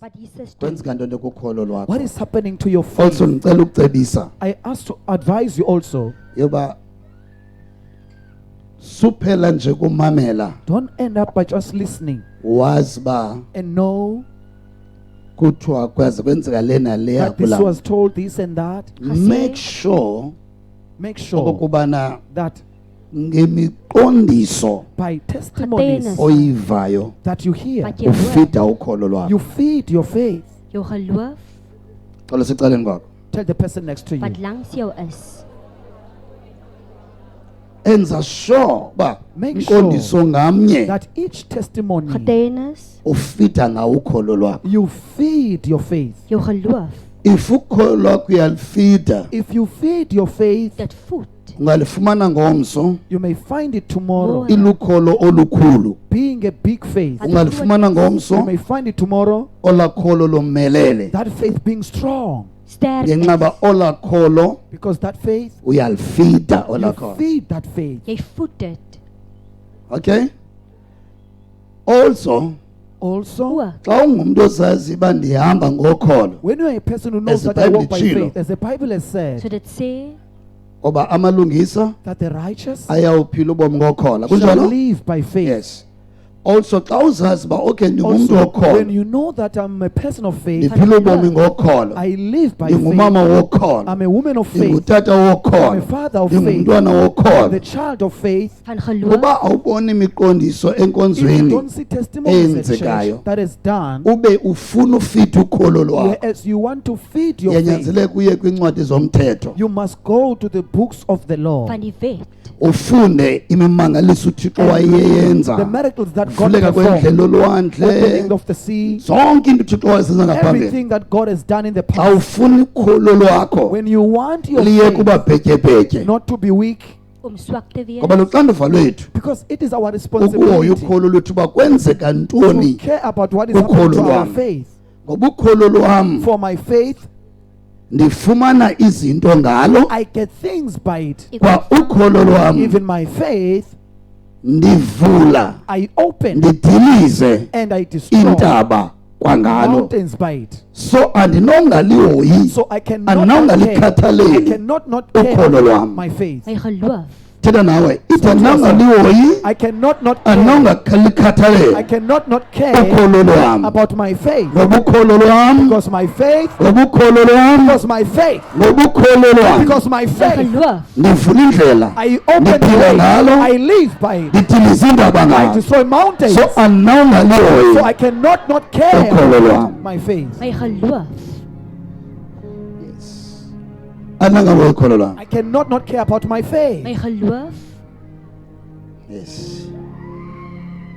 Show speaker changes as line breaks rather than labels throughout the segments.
But Jesus
Kwenza
did.
kanti kukholo lwakho.
What is happening to your
Also
faith?
ngicela ukucebisa
I ask to advise you also.
yoba suphela nje kumamela
Don't end up by just listening
wazi ba
and know
kuthiwa kwaze kwenzeka lena leya
that this
kula.
was told, this and that.
Make sure
Make sure
okubana
that
ngemiqondiso
by testimonies
Getuienis.
oyivayo
that you hear,
Wat jy hoor,
ufida ukholo lwakho.
you feed your faith.
jou geloof
Xolo sicaleni kwakho.
Tell the person next to you.
wat langs jou is.
Enza sure ba
Make
iqondiso ngamnye
that each testimony
Getuienis,
ufida ngawo ukholo lwakho.
you feed your faith.
jou geloof,
If ukholo lwakho uyalifida
If you feed your faith,
dit voed.
ungalifumana ngomso
you may find it tomorrow
ilukholo olukhulu.
being a big faith.
Ungalifumana
You
ngomso
may find it tomorrow
olakholo lomelele.
that faith being strong,
Sterk
Ngenxaba
is.
olakholo
because that faith,
uyalifida
you
olakholo.
feed that faith.
Jy voed dit.
Okay? Also
Also,
O,
xa ungumuntu ozazi uba ndihamba ngokholo
when you are a person who knows
As the
that I walk
Bible
by
chilo.
faith, as the Bible has
so
said,
dit sê
oba amalungisa
that the righteous
ayawuphila ubomi ngokhola
shall
kunjalo.
live by faith.
Yes. Also xa uzazi uba okay ndingumuntu
Also, when
wokhola
you know that I'm a person of faith,
ndiphila ubomi ngokhola
I live by
ndingumama
faith.
wokhola
I'm a woman of faith.
ndingutata
I'm a
wokhola
father of faith.
ndingumntwana
I'm
wokhola.
the child of faith.
van geloof,
Uba awubona imiqondiso
If you
enkonzweni
don't see testimonies at
eyenzekayo,
church that is done,
ube ufuna ufitha ukholo lwakho,
whereas you want to feed your faith,
yanyanzeleka uye kwincwadi zomthetho
you must go to the books of the law.
van die wet,
ufunde imimangaliso uthixo
The
wayeyenza,
miracles that God
uvuleka
performed,
kwendlela olwandle,
opening of the sea,
zonke into uthixo wayezenza ngaphambili.
everything that God has done in the
Xa
past.
ufuna ukholo lwakho
When you want your
liye
faith
kuba bhetyebhetye,
not to be weak,
om swak te wees,
ngoba luxanduva lwethu
because it is our
ukuhoya
responsibility
ukholo lwethu uba kwenzeka
to
ntoni
care about what is happening to
Ukholo
our
lwam.
faith.
ngoba ukholo lwam
For my faith,
ndifumana izinto ngalo,
I get things by it.
ek
kwa ukholo lwam
Even my faith,
ndivula
I open
ndidilize
and I destroy
intaba kwangalo.
mountains by it.
So andinongalihoyi
So I cannot
And
not care. I
nongalikhathaleli
cannot not
ukholo
care
lwam.
my faith.
my geloof,
thetha nawe ithi
So to
andinongalihoyi
I cannot not care. I
andinongakhalikhathaleli
cannot not care
ukholo lwam,
about my faith.
ngoba ukholo lwam,
Because my faith,
ngoba ukholo lwam,
because my faith,
ngoba ukholo lwam,
because my
my
faith,
geloof,
ndivula indlela,
I open the
Ndiphila
way.
ngalo.
I live by it.
ndidilize indaba
I
ngalo.
destroy mountains.
So andinongalihoyi
So I cannot not
ukholo
care
lwam.
my faith.
my geloof,
Andinongahoyi ukholo lwam.
I cannot not care about my faith.
my geloof,
Yes.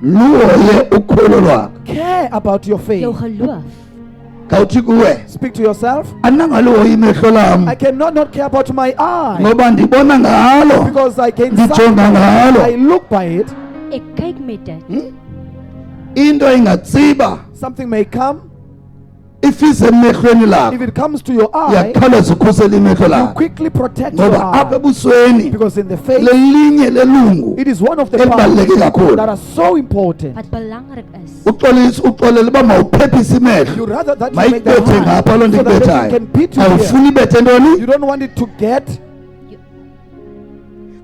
Luhoye ukholo lwakho.
Care about your
jou
faith.
geloof,
Khawuthi kuwe
Speak to yourself.
andinongalihoyi imehlo lam,
I cannot not care about my eye.
ngoba ndibona ngalo,
Because I can
ndijonga ngalo.
I look by it.
ek kyk met dit,
Into ingatsiba
Something may come.
ifise emehlweni
If
lakho,
it comes to your eye,
uyakhawuleza ukhusela imehlo
you
lakho,
quickly protect your
ngoba apha
eye.
ebusweni
Because in the faith,
lelinye lelungu
it is one of the
elibaluleke
parts
kakhulu.
that are so important.
wat belangrik is,
Uxolele uba mawuphephise
You
imehlo,
rather that you make the
mayibethe ngapha loo
eye
nto
so that it
ikubethayo.
can beat you
Awufuni
here.
ibethe ntoni?
You don't want it to get.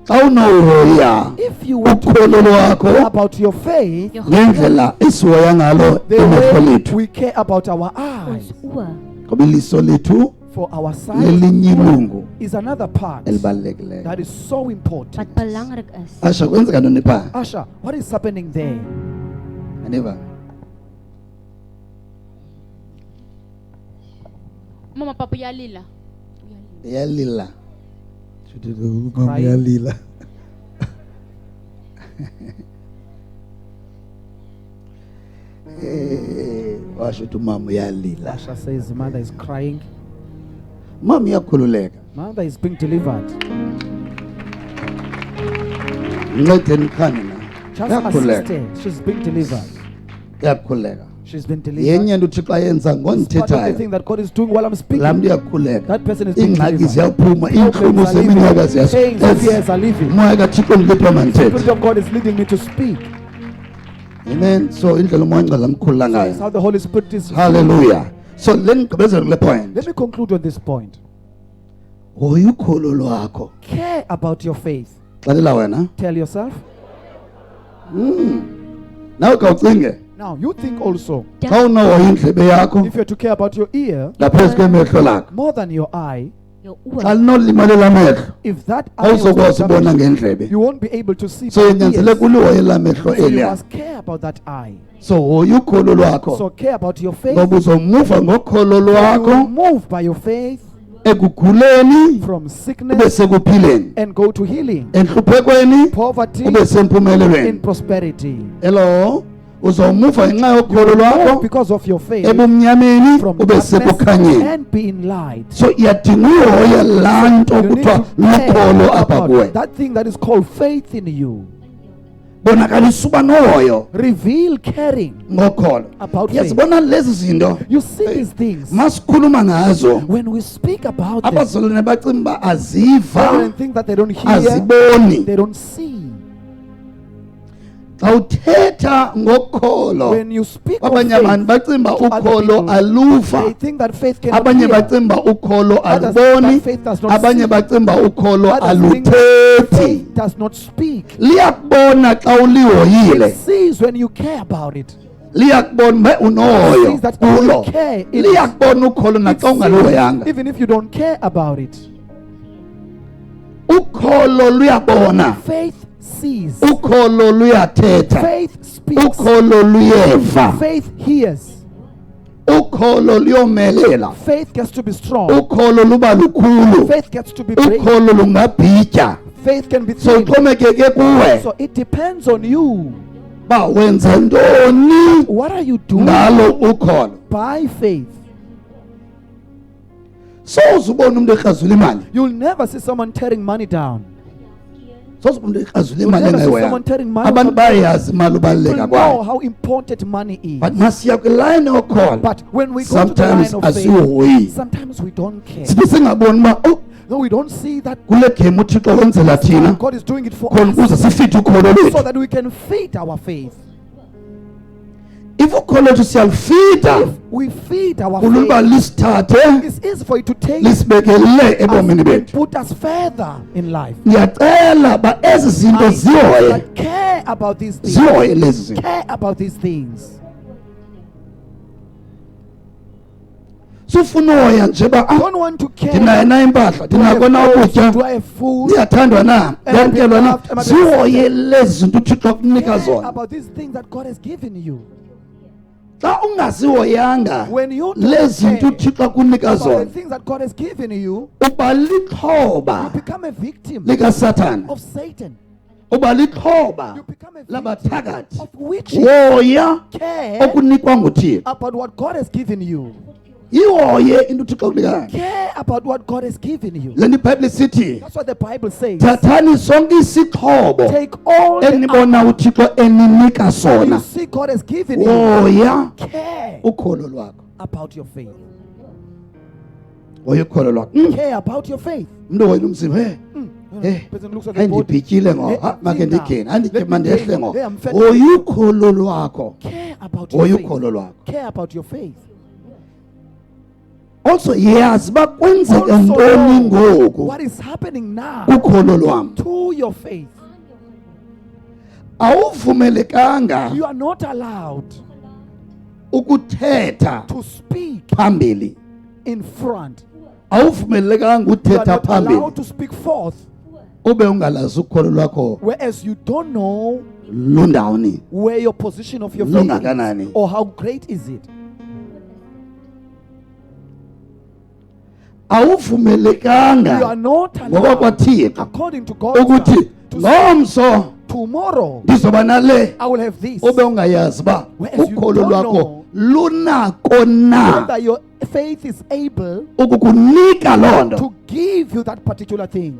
Xa unohoya
If you want to
ukholo lwakho
care about your faith,
jou geloof,
ngendlela esihoya ngalo
the
imehlo
way
lethu,
we care about our
ons
eyes,
oë,
ngoba iliso lethu
for our sight
lelinye ilungu
is another part
elibalulekileyo.
that is so important.
wat belangrik is,
Asha kwenzeka ntoni phaa?
Asha, what is happening there?
Andiva?
Mama papa uyalila.
Iyalila.
Crying.
Iyalila. Washo uthi umama uyalila.
Asha says mother is crying.
Mama iyakhululeka.
Mother is being delivered.
Ncedeni khani na.
Just
Iyakhululeka.
assisted. She's being delivered.
Iyakhululeka.
She's been delivered.
Yenye nto uthixo ayenza
It's part of the
ngondithethayo.
thing that God is doing while I'm speaking.
Laa mntu iyakhululeka.
That person is being
Iingxaki
delivered.
ziyaphuma, iintlungu
Problems are
zeminyaka
leaving. Pains of years are leaving.
umoya kathixo ndilipha
The Spirit
mandithethe.
of God is leading me to speak.
Amen. So indlela umoya ongcwele amkhulula
That's
ngayo.
how the Holy Spirit is.
Hallelujah. So lenigqibezela kule point.
Let me conclude on this point.
Ukholo lwakho.
Care about your faith.
Xelela wena.
Tell yourself.
Nawe kawucinge.
Now, you think also,
Xa unohoya indlebe yakho
if you're to care about your ear
ngaphezu kwemehlo lakho.
more than your eye,
Jou
Xa
oor.
linolimalela amehlo,
if that eye was
awuzokwazi ubona
damaged,
ngendlebe.
you won't be able to see.
So
by ears.
yenyanzeleka ulihoye lamehlo
So you
eliya.
must care about that eye.
So hoya ukholo lwakho.
So care about your faith.
Ngoba uzomuva ngokholo
You will
lwakho
move by your faith
ekuguleni
from
ube
sickness
sekuphileni.
and go to healing,
Enhluphekweni
poverty
ube
in
sempumelelweni.
prosperity.
Hello. Uzomuva ngenxa
You
yokholo
will move
lwakho
because of your faith
ebumnyameni
from
ube
darkness
sekukhanyeni.
and be in light.
So iyadinga uhoya laa nto
You need
kuthiwa
to care
lukholo apha
about
kuwe.
that thing that is called faith in you.
Bonakalisa uba nohoyo
Reveal caring
ngokholo.
about faith.
Yazibona lezi zinto
You see these things.
masikhuluma ngazo
When we speak about them,
abazalwane bacimba uba aziva
brethren think that they don't hear,
aziboni.
they don't see.
Xa uthetha ngokholo
When you speak of
abanye abantu
faith,
bacimba
to other
ukholo
people, they
aluva.
think that faith cannot
Abanye
hear.
bacimba ukholo
Others think
aluboni.
that faith does not
Abanye
see.
bacimba ukholo
Others think that
aluthethi.
faith does not speak.
Liyakubona xa ulihoyile.
It sees when you care about it.
Liyakubona unohoyo
It sees that when
kulo.
you care, it
Liyakubona ukholo
It
naxa
sees,
ungalihoyanga.
even if you don't care about it.
Ukholo luyabona.
Faith sees.
Ukholo luyathetha.
Faith speaks.
Ukholo luyeva.
Faith hears.
Ukholo luyomelela.
Faith gets to be strong.
Ukholo luba lukhulu.
Faith gets to be brave.
Ukholo lungabhitya.
Faith can be
So
thin.
uxhomekeke kuwe.
So it depends on you.
Ba wenza ntoni
What are you doing
ngalo ukholo?
by faith?
Sozubona umuntu ekrazula imali.
You'll never see someone tearing money down.
Sozubona umuntu ekrazula
You'll
imali
never see
engayihoyanga.
someone tearing money
Abantu
from
bayazi imali ubaluleka
People know
kwayo.
how important money is.
But masiya kwilayini yokholo.
But when we go to the
Sometimes
line of
asihoyi.
faith, sometimes we don't care.
Sibe singaboni uba oh
No, we don't see that
kule game uThixo wenzela thina
God is doing it for
khona ukuze
us
sifithe ukholo
so
lethu.
that we can feed our faith.
If ukholo lethu siyalufitha
We feed our
kulula
faith.
lisithathe
It's easy for you to take
lisibekele ebomini
and
bethu.
put us further in life.
Ngiyacela ba ezi zinto
I
zihoye.
but care about these things.
Zihoye lezi zinto.
Care about these things.
Sufuna uhoya nje ba
Don't want to care.
ndinayo na impahla ndinako na ukutya
Do I have food?
ndiyathandwa na
Am I
ndiyamkelwa na
loved? Am I
zihoye lezi zinto uThixo akunika
Care
zona.
about these things that God has given you.
Xa ungazihoyanga
When you don't
lezi zinto
care
uThixo akunika
about the
zona
things that God has given you,
uba
you
lixhoba
become a victim
likaSathane.
of Satan.
Uba lixhoba
You become a victim
labathakathi.
of which
Hoya
care
okunikwa nguThixo.
about what God has given you.
Ihoye into uThixo akunika.
Care about what God has given you.
Le nto iBhayibhile sithi
That's what the Bible says.
thathani sonke isixhobo
Take all the
enibona uThixo eninika
that you
sona.
see God has given you.
Hoya
Care
ukholo lwakho.
about your faith.
Hoya ukholo lwakho.
Care about your faith.
Umuntu hoyela umzimba hey.
Person looks at the body.
Andibhityile ngo
Hey,
make
see now.
ndigene
Let
anditye
me
mandehle
gain.
ngo
Hey, I'm fed.
hoya ukholo lwakho.
Care about your
Hoya
faith.
ukholo lwakho.
Care about your faith.
Also yazi uba kwenzeka
Also
ntoni
know
ngoku
what is happening now
kukholo lwam.
to your faith.
Awuvumelekanga
You are not allowed
ukuthetha
to speak
phambili.
in front.
Awuvumelekanga
You are
uthetha
not allowed
phambili
to speak forth,
ube ungalazi ukholo lwakho
whereas you don't know
lundawuni
where your position of your faith
lungakanani.
is, or how great is it. You are
Awuvumelekanga
not
ngoba
allowed,
kwaThixo
according to God's
ukuthi
word, to say,
ngomso
tomorrow
ndizoba nale
I will have this.
ube ungayazi uba
Whereas you
ukholo
don't
lwakho
know
lunako na
whether your faith is able
ukukunika loo nto.
to give you that particular thing.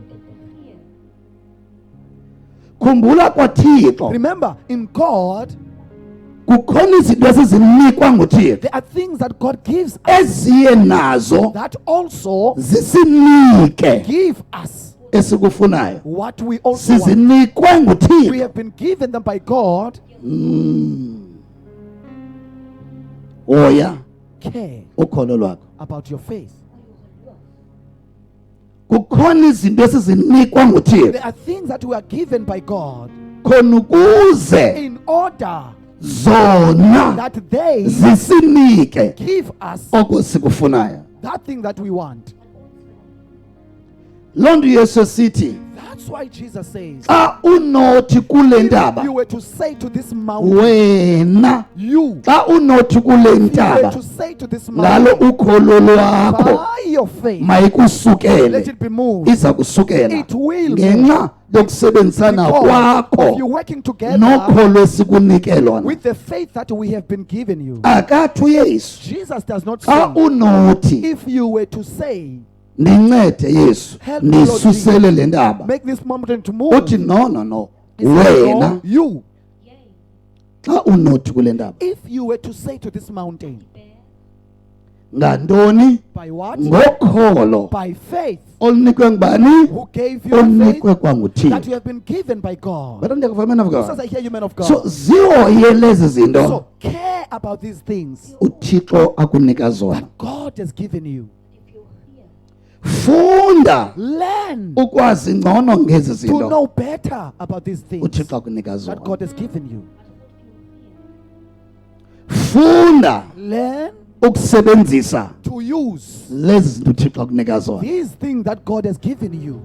Khumbula kwaThixo
Remember, in God,
kukhona izinto esizinikwa nguThixo
there are things that God gives us
eziye nazo
that also
zisinike
give us
esikufunayo.
what we also want.
Sizinikwe
We
nguThixo
have been given them by God
Hoya
Care
ukholo lwakho.
about your faith.
Kukhona izinto esizinikwa nguThixo
There are things that we are given by God
khona ukuze
in order
zona
that they
zisinike
give us
okusikufunayo.
that thing that we want.
Loo nto Yesu sithi
That's why Jesus says,
xa unothi kule
if
ntaba
you were to say to this mountain,
wena
you
xa unothi kule
were
ntaba
to say to this
ngalo
mountain,
ukholo lwakho
by your faith, let
mayikusukele
it be moved.
iza kusukela
It will
ngenxa yokusebenzisana
Because of
kwakho
you working together
nokholo esikunike lona.
with the faith that we have been given you.
Akathi uYesu
Jesus does not
xa
say,
unothi
if you were to say,
nincede Yesu
help me, Lord
nisusele le ndaba,
make this mountain to move,
uthi no
he says,
wena
no, you.
xa unothi kule ndaba
If you were to say to this mountain,
ngantoni
by what?
ngokholo
By faith,
olunikwe ngubani
who gave you the faith
olunikwe
that
kwanguThixo.
you have been given by God.
But ndiyakuvama man of
Says,
God.
I hear you, man of God.
So zihoye lezi zinto
So care about these things
uThixo akunika zona.
that God has given you.
Funda
Learn
ukwazi ngcono ngezi
to
zinto
know better about these things
uThixo akunika
that
zona.
God has given you.
Funda
Learn
ukusebenzisa
to use
lezi zinto uThixo akunika zona.
these things that God has given you.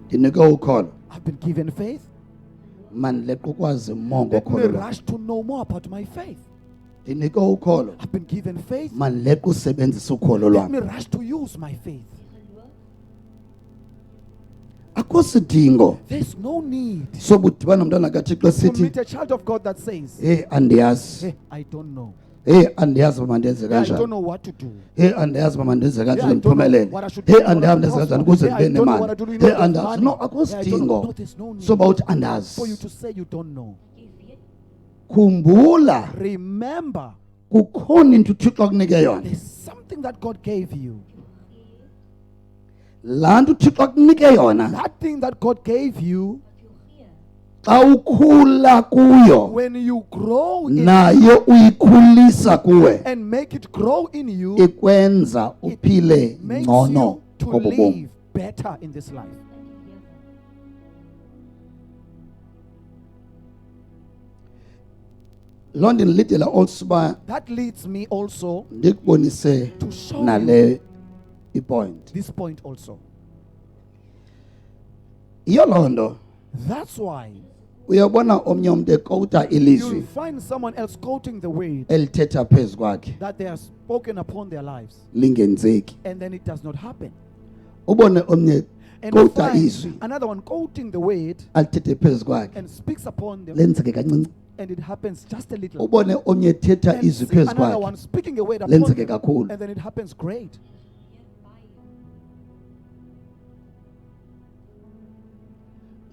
Ndinike ukholo
I've been given faith.
mani leqa ukwazi mongo
Let me
ukholo lwakho.
rush to know more about my faith.
Ndinike ukholo
I've been given faith.
mani leqa usebenzisa ukholo
Let me
lwakho.
rush to use my faith.
Akho sidingo
There's no need
sobudibana nomntwana kaThixo
to
sithi
meet a child of God that says,
hey andiyazi,
hey, I don't know.
hey andiyazi uba mandenze
Hey, I don't
kanjani,
know what to do.
hey andiyazi uba mandenze
Hey,
kanjani
I don't know
ndiphumelele,
what I should do,
hey
what I
andiyazi
should
ndenze kanjani
prosper.
ukuze
Hey, I
ndibe
don't know
nemali,
what I do, you
hey
know, there's
andazi.
money.
No, akho
Hey, I don't know.
sidingo
No, there's no need
soba uthi
for you
andazi.
to say you don't know.
Khumbula
Remember,
kukhona into uThixo akunike yona.
there's something that God gave you.
Laa nto uThixo akunike yona
That thing that God gave you,
xa ukhula kuyo
when you grow in
nayo uyikhulisa kuwe
and make it grow in you,
ikwenza uphile
makes
ngcono
you to
kobo bomi.
live better in this life.
Loo nto indilidela also uba
That leads me also
ndikubonise
to show you
nale ipoint.
this point also.
Yiyo loo nto
That's why
uyabona omnye umntu ekowuta
you'll
ilizwi
find someone else quoting the word
elithetha phezu kwakhe
that they have spoken upon their lives,
lingenzeki.
and then it does not happen.
Ubone omnye
And you
kowuta
find
izwi
another one quoting the word
alithethe phezu kwakhe
and speaks upon them,
lenzeke kancinci.
and it happens just a little.
Ubone omnye ethetha
And
izwi
see
phezu
another
kwakhe
one speaking a word upon
lenzeke
them,
kakhulu.
and then it happens great.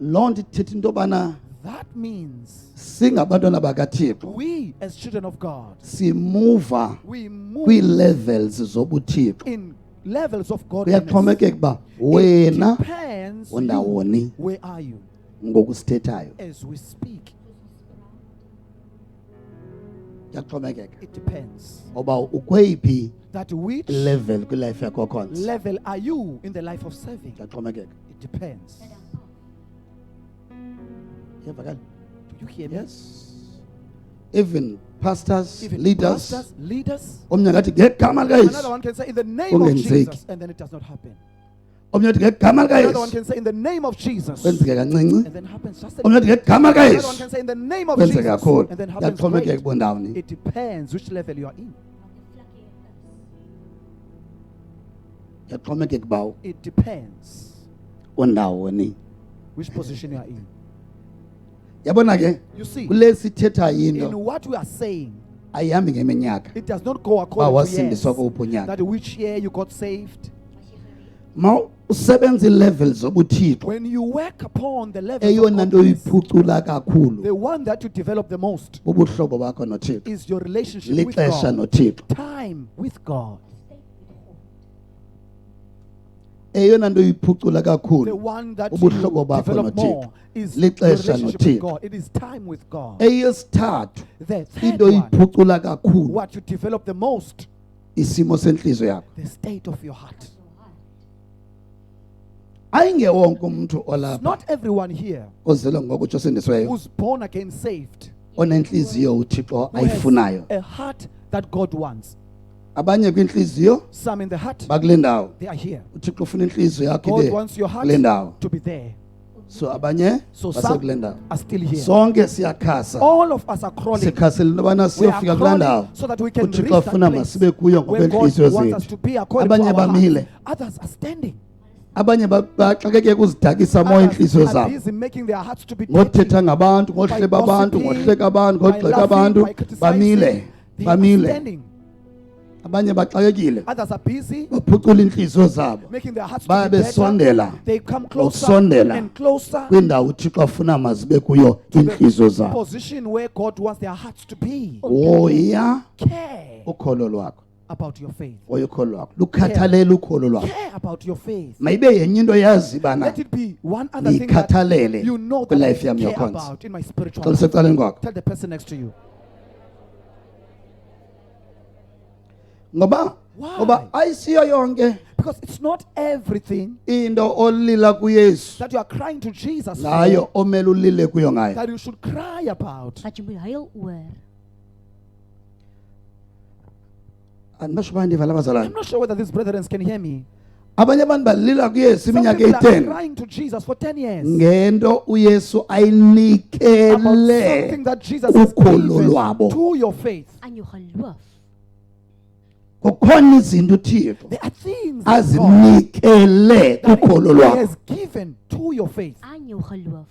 Loo nto ithetha into yobana
That means
singabantwana bakaThixo
we as children of God,
simuva
we move
kwii-levels zobuthixo.
in levels of godliness.
Kuyaxhomekeka uba
It
wena
depends you,
undawoni
where are you
ngokusithethayo.
as we speak.
Kuyaxhomekeka
It depends
oba ukweyiphi
that which
level kwilife yakho khonza.
level are you in the life of serving.
Kuyaxhomekeka.
It depends.
Iyavakala?
Do you hear me?
Yes. Even pastors,
Even
leaders,
pastors, leaders.
omnye ngathi ngegama
Another
likaYesu,
one can say in the name of
Kungenzeki.
Jesus, and then it does not happen.
omnye athi ngegama
Another one
likaYesu,
can say in the name of Jesus,
kwenzeke kancinci.
and then happens just a
Omnye
little.
athi ngegama
Another one
likaYesu,
can say in the name of
kwenzeke
Jesus,
kakhulu.
and then happens
Kuyaxhomekeka
great.
ubondawoni.
It depends which level you are in.
Kuyaxhomekeka uba
It depends
undawoni.
which position you are in.
Yabona ke
You see,
kule sithetha
in
into
what we are saying,
ayihambi ngeminyaka.
it does not go
Uba
according to years.
wasindiswa kowuphi unyaka.
That which year you got saved.
Ma usebenza ii-levels zobuthixo,
When you work upon the level
eyona
of
nto
godliness,
uyiphucula kakhulu
the one that you develop the most
bubuhlobo bakho noThixo,
is your relationship with
lixesha
God.
noThixo.
Time with God.
eyona nto iphucula
The
kakhulu
one that you
ubuhlobo bakho
develop
noThixo
more is your
lixesha
relationship with
noThixo.
God. It is time with God.
Eyesithathu
The third
into
one,
iphucula kakhulu
what you develop the most,
isimo senhliziyo yakho.
the state of your heart.
Ayingewonke umuntu
It's
olapha
not everyone here
ozelwe ngokutsho sendisiweyo
who's born again saved,
onenhliziyo uThixo
who has
ayifunayo.
a heart that God wants.
Abanye kwinhliziyo
Some in the heart,
bakule ndawo.
they are here.
uThixo ufuna inhliziyo yakho
God
ibe
wants your heart
kule ndawo.
to be there.
So abanye
So
basekule
some
ndawo.
are still here.
Sonke siyakhasa.
All of us are crawling.
Sikhasela into yobana
We are
siyofika kule ndawo.
crawling so that we can reach
uThixo
that
ufuna
place
masibe kuyo
where God
ngokwenhliziyo
wants us
zethu.
to be according to
Abanye
our
bamile.
hearts. Others are standing.
Abanye baxakeke ukuzidakisa mo inhliziyo
Others are
zabo.
busy making their hearts to be
ngothetha
dirty.
ngabantu ngohleba abantu ngohleka abantu ngogxeka abantu bamile
They are
bamile.
standing.
Abanye baxakekile
Others are busy
baphucula inhliziyo zabo
making their hearts to
baye
be better.
besondela
They come closer
usondela
and closer
kwindawo uThixo afuna mazibe kuyo
to
inhliziyo
the
zabo.
position where God wants their hearts to be.
Hoya
Care
ukholo lwakho,
about your faith.
hoya ukholo lwakho, lukhathalele ukholo lwakho.
Care about your faith.
Mayibe yenye into yazi bana
Let it be one other thing that
ngiyikhathalele
you know that I
kwi-life yami
care
yokhonza.
about in my spiritual
Xa
life.
lisecaleni kwakho
Tell the person next to you.
ngoba ayisiyo yonke
Because it's not everything
into olila kuYesu
that you are crying to Jesus
ngayo
for
omele ulile kuyo ngayo.
that you should cry about.
Dat jy moet huil oor.
Andibasho uba ndiva labazalwane.
I'm not sure whether these brethren can hear me.
Abanye abantu balila kuYesu
Some
iminyaka
people are
eyi-10
crying to Jesus for 10 years
ngento uYesu
about
ayinikele
something that Jesus has
ukholo
given
lwabo.
to your faith.
Aan jou geloof.
Kukhona izinto uThixo
There are things that God
azinikele
that
ukholo
He
lwabo.
has given to your faith.
Aan jou geloof.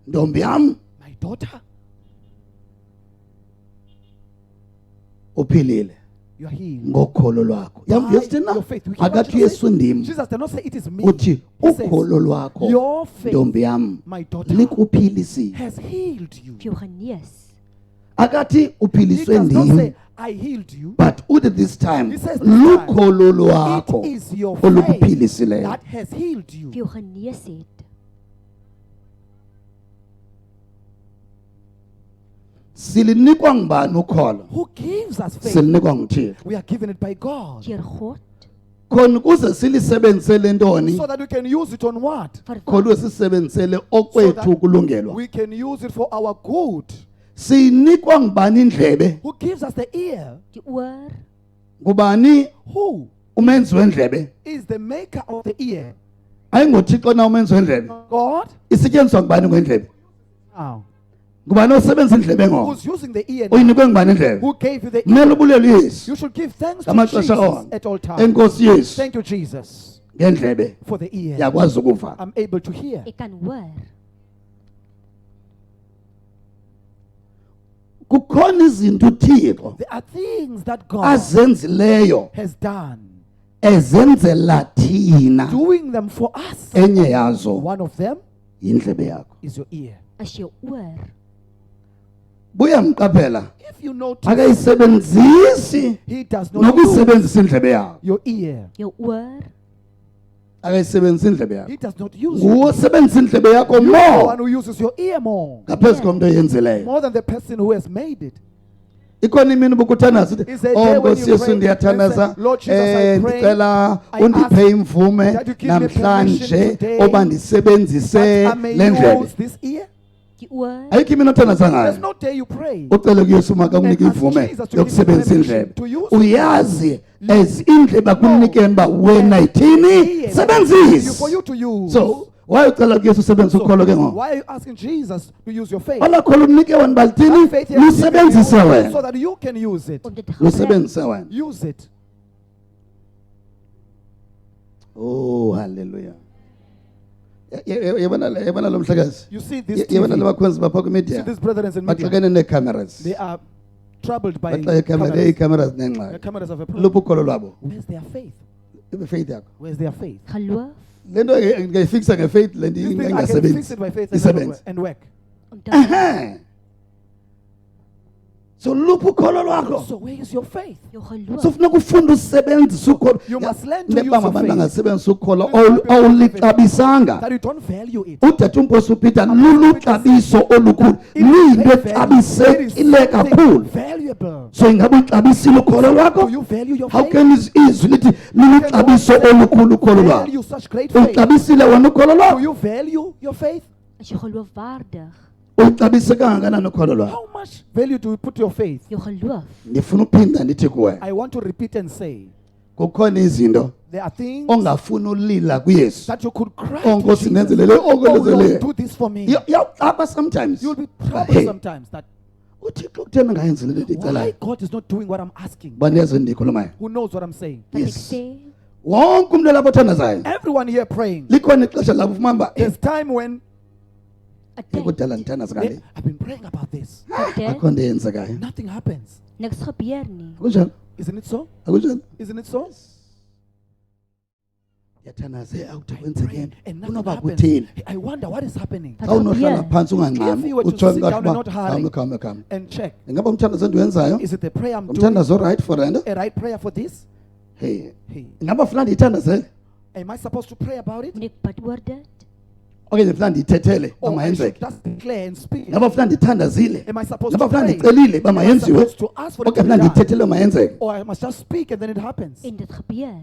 Ntombi yam
My daughter,
uphilile
you are healed.
ngokholo lwakho.
By
Yamvuyisa na
your faith. We keep on
akathi
Jesus
uYesu ndim
Jesus did not say it is me.
uthi
He says,
ukholo lwakho
your faith,
ntombi yam
my daughter,
likuphilisile.
has healed you.
Vir jou genees.
Akathi
He
uphiliswe
does not
ndim
say, I healed you.
but uthi this time
He says this time,
lukholo lwakho
it is your faith
olukuphilisileyo.
that has healed you.
Vir jou genees het.
Silinikwa ngubani ukholo?
Who gives us faith?
Silinikwa nguThixo.
We are given it by God.
Deur God.
Khona ukuze silisebenzisele ntoni?
So that we can use it on what?
Vir
Khona
wat?
usisebenzisele
So
okwethu
that
ukulungelwa.
we can use it for our good.
Sinikwa ngubani indlebe?
Who gives us the ear?
Die oor.
Ngubani
Who
umenzi wendlebe?
is the maker of the ear?
AyingoThixo na umenzi wendlebe.
God?
Isetyenziswa ngubani ngendlebe?
Now,
Ngubani osebenzisa indlebe ngo?
who's using the ear now?
Uyinikwe ngubani indlebe?
Who gave you the ear?
Kumele ubulele uYesu.
You should give thanks to
Ngamaxesha
Jesus
onke.
at all times.
Enkosi Yesu
Thank you, Jesus,
ngendlebe
for the ear.
yakwazi ukuva.
I'm able to hear.
Ek kan hoor.
Kukhona izinto uThixo
There are things that God
azenzileyo
has done,
ezenzela thina.
doing them for us.
Enye yazo
One of them
yindlebe yakho.
is your ear.
Is jou oor.
Buya mqaphela
If you notice,
akayisebenzisi
He does not use
nokuyisebenzisa indlebe yakho.
your ear.
Jou oor.
Akayisebenzisa indlebe yakho.
He does not use
Nguwe
it.
osebenzisa indlebe yakho
You're the one
more
who uses your ear more,
ngaphezu komuntu oyenzileyo.
more than the person who has made it.
Ikhona imini ubukuthandaza uthi
Is there a
oh
day when
Nkosi
you
Yesu
pray
ndiyathandaza
and say, Lord Jesus, I pray,
ndicela
I
undiphe
ask
imvume
that you give me
namhlanje
permission today
oba ndisebenzise
that I may
le ndlebe.
use this ear?
Die oor.
Ayikho imini othandaza
There's
ngayo
no day you pray
ucele kuYesu makamnike
and ask
imvume
Jesus to give you
yokusebenzisa
permission
indlebe.
to use it.
Uyazi as indlebe akunikeni uba wena ithini
Ear that is
sebenzisa.
for you to use.
So why ucela kuYesu usebenzise
So,
ukholo ke ngoku?
why are you asking Jesus to use your faith?
Ola kholo unike wena balithini
That faith he has given
lusebenzise
you
wena.
so that you can use it.
Om dit te gebruik.
Lusebenzise wena.
Use it.
Oh hallelujah. Yabona lo mhlekazi.
You see this
Yabona
TV.
labakhwenzi bapha
See
kwimedia.
these brethren in media.
Baxakene nee-cameras.
They are troubled by
Baxa
cameras.
ii-cameras
The
nengxaki.
cameras have a problem.
Luphi ukholo lwabo?
Where's their faith?
Faith yakho.
Where's their faith?
Geloof.
Le nto ngayifikisa ngefaith le nto
This thing I can fix
ingasebenzi.
it by faith
Isebenze.
and work.
Om te geloof.
Ehe. so luphi ukholo lwakho
So where is your faith?
Jou geloof.
so funeka ufunde usebenzisa ukholo
You must learn to use
nebanga
your
abantu
faith.
angasebenzisa ukholo
That
awulixabisanga
you don't value it.
utata umposi upeter luluxabiso olukhulu luyinto exabisekile kakhulu
Valuable.
so ingabe uxabisile ukholo
Do
lwakho
you value your
how
faith?
can izwi lithi luluxabiso olukhulu ukholo lwakho
Value such great faith.
uxabisile wena ukholo
Do
lwakho
you value your faith?
Is jy geloofwaardig?
uxabise kangakanani ukholo lwakho
How much value do you put your faith?
Jou geloof.
ndifuna uphinda ndithi kuwe
I want to repeat and say,
kukhona izinto
there are things
ongafuni ulila kuyesu
that you could cry
Oh,
to
Nkosi,
Jesus.
nenzele, oh,
Oh
nenzele.
Lord, do this for me.
yawuxaba sometimes
You'll be troubled
Hey.
sometimes that
uthixo kuthena ngayenzile le
why
ndicelayo
God is not doing what I'm asking.
baneze ndikhulumayo
Who knows what I'm saying?
Wat ek
Yes.
sê,
wonke umntu lapho othandazayo
Everyone here praying.
likhona ixesha lapho ufumana uba
There's time when
'n tyd,
kudala ndithandaza
they,
ngale
I've been praying about this.
dit,
akho nto eyenzekayo
Nothing happens.
niks gebeur nie.
akunjalo
Isn't it so?
akunjalo
Isn't it so?
yathandaze awuthi
I pray
kwenzekeni
and nothing
kunoba
happens.
kutheni
I wonder what is happening.
But
xa unohlala
yeah.
phantsi
If
ungangxami
you were to
utsho
sit down and not hurry.
khame
And check.
ingaba umthandazo endiwenzayo
Is it the prayer I'm doing?
umthandazo orayithi for rent
A right prayer for this?
hey
Hey,
ingaba funa ndiyithandazele
am I supposed to pray about it?
Moet ek bid oor dit?
okanye funa ndiyithethele
Or I should
bamayenzeke
just declare and speak?
ingaba funa ndithandazile
Am I supposed
ingaba
to
funa
pray?
ndicelile
Am I
bamayenziwe
supposed to ask for it to
okanye
be
funa
done?
ndiyithethele bamayenzeke
Or I must just speak and then it happens?
En dit gebeur.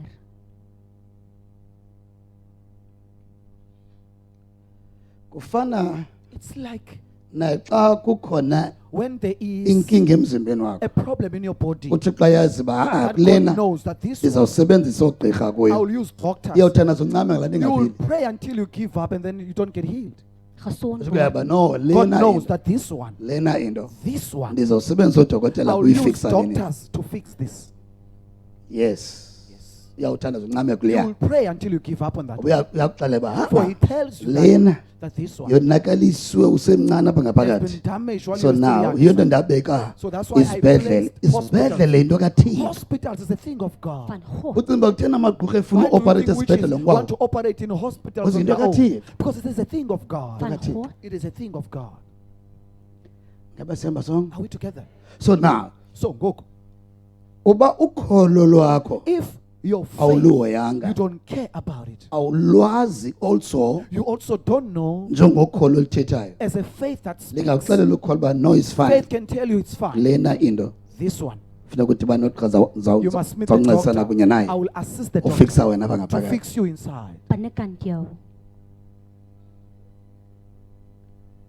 kufana
It's like
naxa kukhona
when there is
inkinga emzimbeni wakho
a problem in your body.
uthi xa yazi uba
That God
kulena
knows that this one,
ndizawusebenzisa oogqirha
I
kuyo
will use doctors.
iyawuthandaza uncame ngala
You will
ndingaphili
pray until you give up and then you don't get healed.
Gesond word.
uyaba no
God
lena
knows
into
that this one,
lena into
this one,
ndizawusebenzisa
I
odokotela
will use
kuyifikisa nini
doctors to fix this.
yes
Yes.
iyawuthandaza uncame
You
kuleya
will pray until you give up on that.
uyakuxelela uba
For he tells you
lena
that this one
yonakaliswe usemncane apha
has
ngaphakathi
been damaged while
so
you're still
now
young.
yiyo nto ndabeka
So that's why I
isibhedlele
placed
isibhedlele yinto kathixo
Hospitals is a thing of God.
Van God.
ucinga uba kutheni amagqurha efuna
Why do you
uoperate
think witches
esibhedlele
want to
ngokwawo
operate in hospitals
Because
on
into
their own?
kaThixo.
Because it is a thing of God.
Van
Phakathi.
God.
It is a thing of God.
ngabe sihamba sonke
Are we together?
so now
So go.
uba ukholo lwakho
If your faith,
awuluhoyanga
you don't care about it.
awulwazi also
You also don't know
njengokholo oluthethayo
as a faith that speaks.
lingakuxelela ukholo uba no is fine
Faith can tell you it's fine.
lena into
This one,
funeka udibane nogqirha
you must meet the
zawuncedisana
doctor.
kunye naye
I will assist the doctor
ufikisa wena apha
to
ngaphakathi
fix you inside.
Binnekant jou.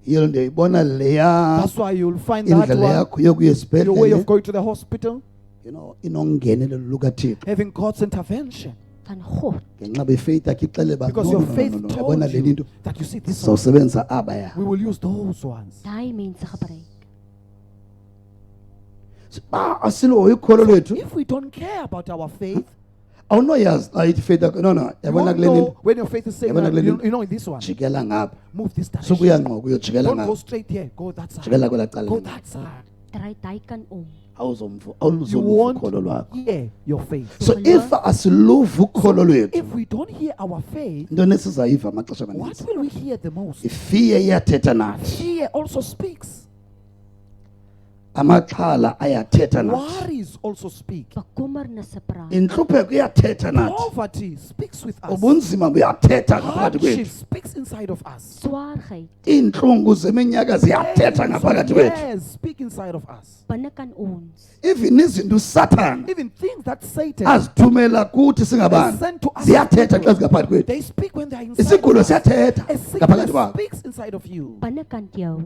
yiyo ndiyayibona leya
That's why you'll find that
indlela
one,
yakho yokuya
your way of
esibhedlele
going to the hospital,
inongenelelo lukathixo
having God's intervention.
Van God.
ngenxa befaith yakho ixele uba
Because
no,
your
no,
faith
no, no,
told
yabona le
you
into
that you see this one,
sizawusebenzisa abaya
we will use those ones.
Daai mense gebruik.
uba asilohoyi ukholo lwethu
If we don't care about our faith,
awunoyazi xa ithi faith yakho no
you
yabona
won't
kule
know
nto
when your faith is saying,
Yabona
that,
kule
you,
nto.
you know, in this one,
jikela ngapha
move this direction.
sukuyangqoka uyojikela
Don't go
ngapha
straight here, go that
jikela
side.
kwela cala
Go
lena.
that side.
Draai daai kant om.
You
awuluzoluva
won't
ukholo lwakho
hear your faith.
so if asiluva ukholo lwethu
If we don't hear our faith,
into nesizayiva amaxesha
what
amaninzi
will we hear the most?
ifiye iyathetha nathi
Fear also speaks.
amaxhala ayathetha nathi
Worries also speak.
Bekommernisse praat.
intlupheko iyathetha nathi
Poverty speaks with us.
ubunzima buyathetha ngaphakathi
Hardship
kwethu
speaks inside of us.
Swaarheid.
iintlungu zeminyaka ziyathetha
Pains of
ngaphakathi kwethu
years speak inside of us.
Binnekant ons.
even izinto usathana
Even things that Satan
azithumela kuthi
has
singabantu
sent to us,
ziyathetha xa zingaphakathi kwethu
they speak when they are inside
isigulo
of us.
siyathetha
A
ngaphakathi
sickness
kwakho
speaks inside of you.
Binnekant jou.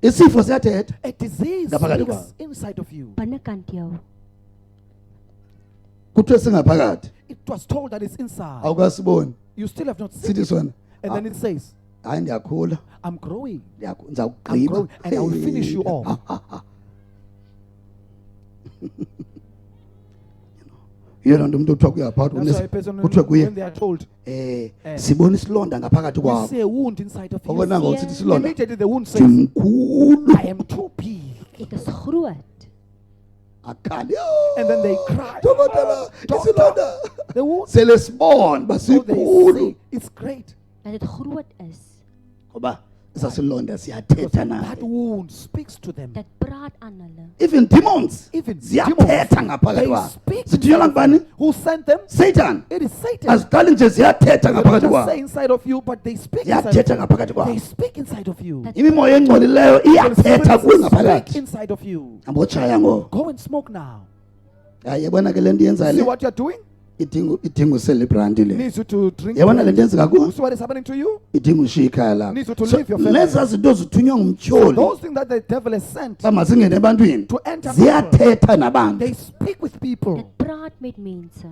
isifo siyathetha
A disease
Ngaphakathi
speaks
kwakho.
inside of you.
Binnekant jou.
kuthiwe singaphakathi
It was told that it's inside.
awukasiboni
You still have not seen
sithi
it.
sona
And then it says,
hayi ndiyakhula
I'm growing. I'm
ndizawugqiba
growing and I will finish you off.
yena nto umntu kuthiwa kuyaphakathi
That's why a person,
kuthiwe kuye
when they are told,
sibona isilonda ngaphakathi
we
kwakho
see a wound inside of you.
obona ngosithi isilonda
Immediately the wound says,
ndimkhulu
I am too big.
Ek is groot.
akhali
And then they cry.
dokotela
Doctor,
isilonda
the wound.
sele sibona uba
So they
sikhulu
say, it's great.
Dat dit groot is.
ngoba esasilonda siyathetha
Because
naye
that wound speaks to them.
Dit praat
even demons
Even
ziyathetha
demons,
ngaphakathi
they
kwabo.
speak
Zithunyelwa
inside of
ngubani?
them. Who sent them?
Satan.
It is Satan.
Aziqali nje ziyathetha
They don't
ngaphakathi
just
kwabo.
say inside of you, but they speak inside
Ziyathetha
of you.
ngaphakathi kwabo.
They speak inside of you.
Imimoya engcolileyo
The
iyathetha kuwe
spirits speak
ngaphakathi.
inside of you.
Ambotshaya ngo.
Go and smoke now.
Hayi yabona ke lento yenzayo
See
le.
what you're doing?
Idinga ucelebrate le.
Needs you to drink.
Yabona lento yenzeka kuwe.
See what is happening to you?
Idinga ushiya ikhaya lapho.
Needs you to
So,
leave your family.
leza zinto zithunywa ngumtyholi.
Those things that the devil has sent
Bamazingene ebantwini.
to enter people,
Ziyathetha nabantu.
they speak with people.
Dit praat met mense.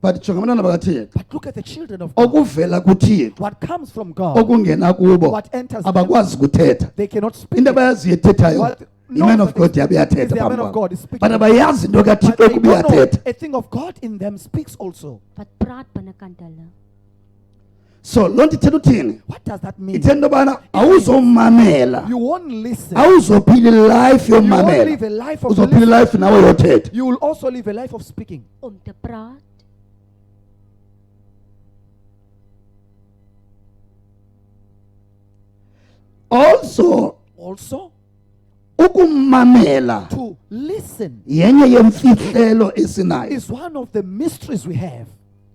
But jonga abantwana bakaThixo.
But look at the children of God.
Okuvela kuThixo.
What comes from God,
Okungena kubo.
what enters them,
Abakwazi ukuthetha.
they cannot speak.
Into
it.
abayaziyo ethethayo.
What
Iman
knows
of
that
God
is
yabiyathetha
the man
phambi
of
kwabo.
God is speaking.
But abayazi into
But
kaThixo
they don't know
ekubiyathetha.
a thing of God in them speaks also.
Wat praat binnekant hulle.
So loo nto ithetha uthini?
What does that mean?
Ithetha into yobana awuzomamela.
You won't listen.
Awuzophila ilife
You won't
yomamela.
live a life of
Uzophila
listening.
ilife nawe yothetha.
You will also live a life of speaking.
Om te praat.
Also
Also,
ukumamela
to listen
yenye yemfihlelo esinayo.
is one of the mysteries we have.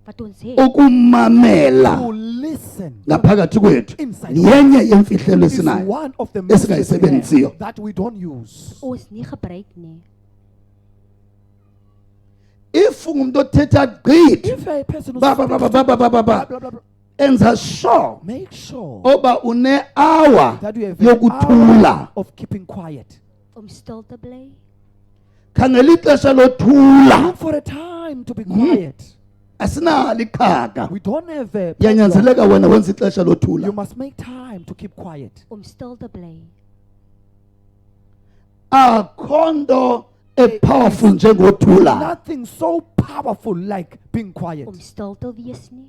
Wat ons het.
To
Ukumamela
listen
ngaphakathi kwethu
inside
yenye yemfihlelo
is
esinayo.
one of the mysteries we
Esingayisebenzisiyo.
have that we don't use.
Ons nie gebruik nie.
If ungumuntu othetha gqithi
If you're a person who
ba ba ba ba ba ba ba ba
blah,
ba
blah, blah,
enza sure
make sure
oba une hour
that you have an
yokuthula.
hour of keeping quiet.
Om stil te bly.
Khangela ixesha lothula.
Look for a time to be quiet.
Asinalo ikhaka.
We don't have a problem.
Yanyanzeleka wena wenza ixesha
You
lothula.
must make time to keep quiet.
Om stil te bly.
Akho nto epowerful njengothula.
Nothing so powerful like being quiet.
Om stil te wees nie.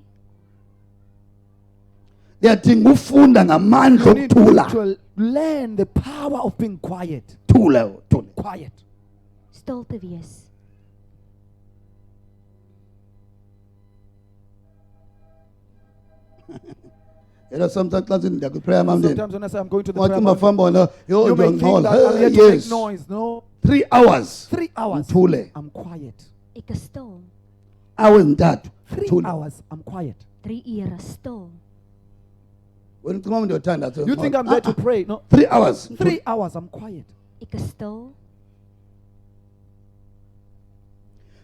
Yadinga ufunda ngamandla
You need
okuthula.
to learn the power of being quiet.
Thula, thula.
Quiet.
Stil te wees.
You know, sometimes xa ndiya kwi-prayer mountain.
Sometimes when I say I'm going to the
Wathi
prayer mountain,
mafamba wona yo
you may think
ndiyongcola.
that I'm here to
Yes.
make noise. No.
3 hours.
3 hours.
Thule.
I'm quiet.
Ek is stil.
Hours ntathu.
3
Thule.
hours. I'm quiet.
3 ure stil.
Wena ucinga uba ndiyothanda so.
You think I'm there to pray? No.
3 hours.
3 hours. I'm quiet.
Ek is stil.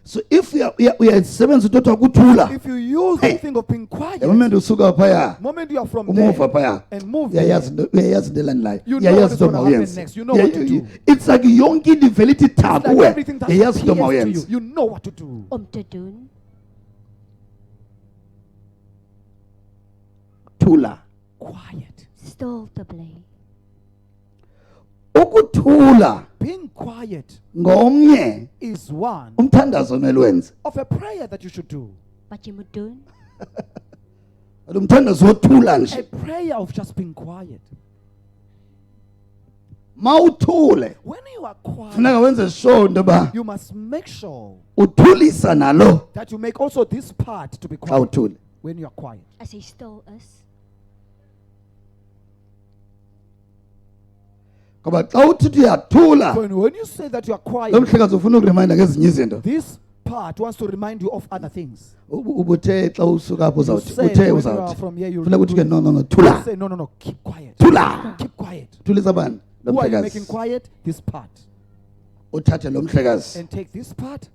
So if uyayisebenzisa into othiwa kuthula.
If you use the thing of being quiet,
The moment usuka phaya.
the moment you are from there
Umuva phaya.
and move there,
Uyayazi into elandelayo.
you know what
Uyayazi
is
into
going to happen
mawuyenze.
next. You know what to do.
It's like yonke into ivele ithi tha
it's like
kuwe.
everything that
Uyayazi into
appears to you.
mawuyenze.
You know what to do.
Om te doen.
Thula.
Quiet.
Stil te bly.
Ukuthula
Being quiet
ngomnye
is one
umthandazo omele wenze.
of a prayer that you should do.
Wat jy moet doen.
Umthandazo wothula
A
nje.
prayer of just being quiet.
Mawuthule
When you are quiet,
funeka wenze sure into yoba
you must make sure
uthulisa nalo
that you make also this part to be
xa
quiet
uthule.
when you are quiet.
As jy stil is.
Ngoba xa uthi uyathula
When you say that you are
lo
quiet,
mhlekazi ufuna ukureminda ngezinye izinto.
this part wants to remind you of other things.
Ubuthe xa usuka apho
You
uzawuthi
say
uthe
when you are
uzawuthi
from here, you
funeka uthi ke no thula.
say no, keep quiet.
Thula.
Keep quiet.
Thulisa bani lo
Who are you making
mhlekazi.
quiet? This part.
Uthathe lo mhlekazi
And take this part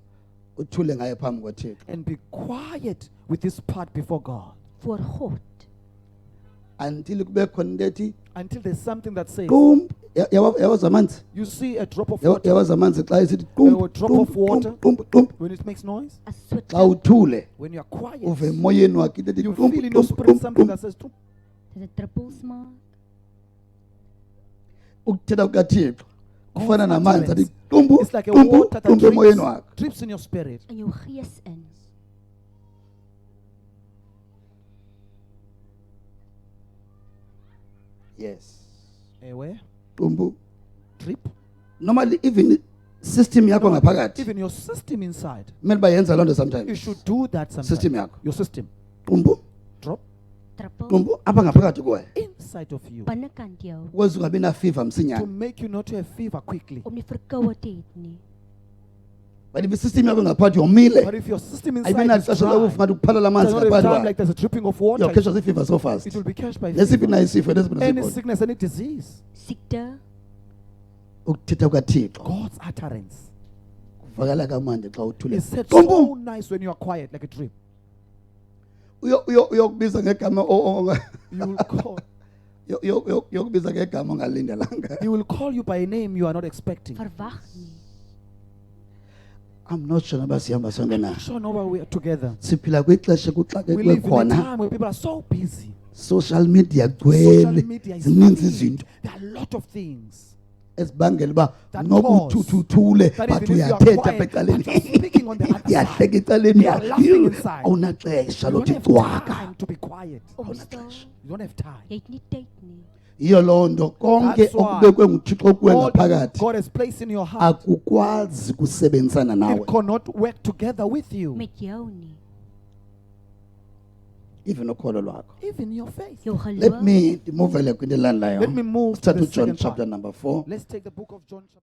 uthule ngaye phambi kwaThixo.
and be quiet with this part before God.
Voor God.
Until kube khona into ethi
Until there's something that says,
qum. Yawazi amanzi.
you see a drop of water.
Yawazi amanzi xa esithi
A drop of water.
qum.
When it makes noise,
As so
Xa uthule
when you are quiet,
uve emoyeni wakhe into ethi
you
qum,
feel in your
qum,
spirit
qum,
something
qum.
that says,
dit druppels maak.
Ukuthetha kukaThixo kufana
God's
namanzi athi
utterance.
qumbu
It's like a
qumbu
water that
qumbu emoyeni wakhe.
drips in your spirit.
In jou gees in.
Yes.
Where?
Qumbu.
Drip.
Normally even system yakho ngaphakathi
Even your system inside.
kumele bayenza loo nto
You
sometimes.
should do that sometimes.
System yakho.
Your system.
Qumbu
Drop.
Druppel.
qumbu apha ngaphakathi kuwe.
Inside inside of you
binnekant jou
ukuze ungabi na fever
to
msinyane.
make you not to have fever quickly.
om nie verkoue te hê nie.
But if isystem yakho ngaphakathi yomile,
But if your system
ayibe
inside is
naxesha lokufa
dry,
ngathi kuphalala
does
amanzi
not have
ngaphakathi
time
kwayo.
like there's a dripping of water,
Uyokheshwa ziifever so fast.
it will be catched by
Nesiphi
fever.
na isifo nesiphi
Any
nesifo.
sickness, any disease.
Siekte,
Ukuthetha kukaThixo
God's utterance
kuvakala kamandi xa uthule.
is said
Qumbu!
so nice when you are quiet, like a drip.
Uyokubiza ngegama
You will call,
uyokubiza ngegama ongalindelanga.
he will call you by a name you are not expecting.
verwag nie.
I'm not sure noba sihamba sonke na.
Sure, no, we are together.
Siphila kwixesha kuxakekwe
We live in a
khona.
time where people are so busy.
Social media
Social
gcwele
media is
zininzi
flooding.
izinto
There are a lot of things
ezibangela uba
That
noba
cause
uthuthule
that
but
even if you are
uyathetha
quiet,
apha
but you're speaking on the other
ecaleni,
side.
uyahleka ecaleni,
You are laughing inside.
awunaxesha
You don't
lothi
have
cwaka.
time to be quiet.
Om
Awunaxesha.
stil,
You don't have time.
jy het nie tyd nie.
Yiyo loo nto konke
That's why
okubekwe nguThixo kuwe
All that
ngaphakathi
God has placed in your heart,
akukwazi kusebenzisana nawe.
it cannot work together with you.
Met jou nie.
Even ukholo lwakho.
Even your faith.
Jou geloof.
Let me ndimuvele kwinto elandelayo.
Let me move to
Start
the
with John
second
chapter
part.
number 4.
Let's take the book of John chapter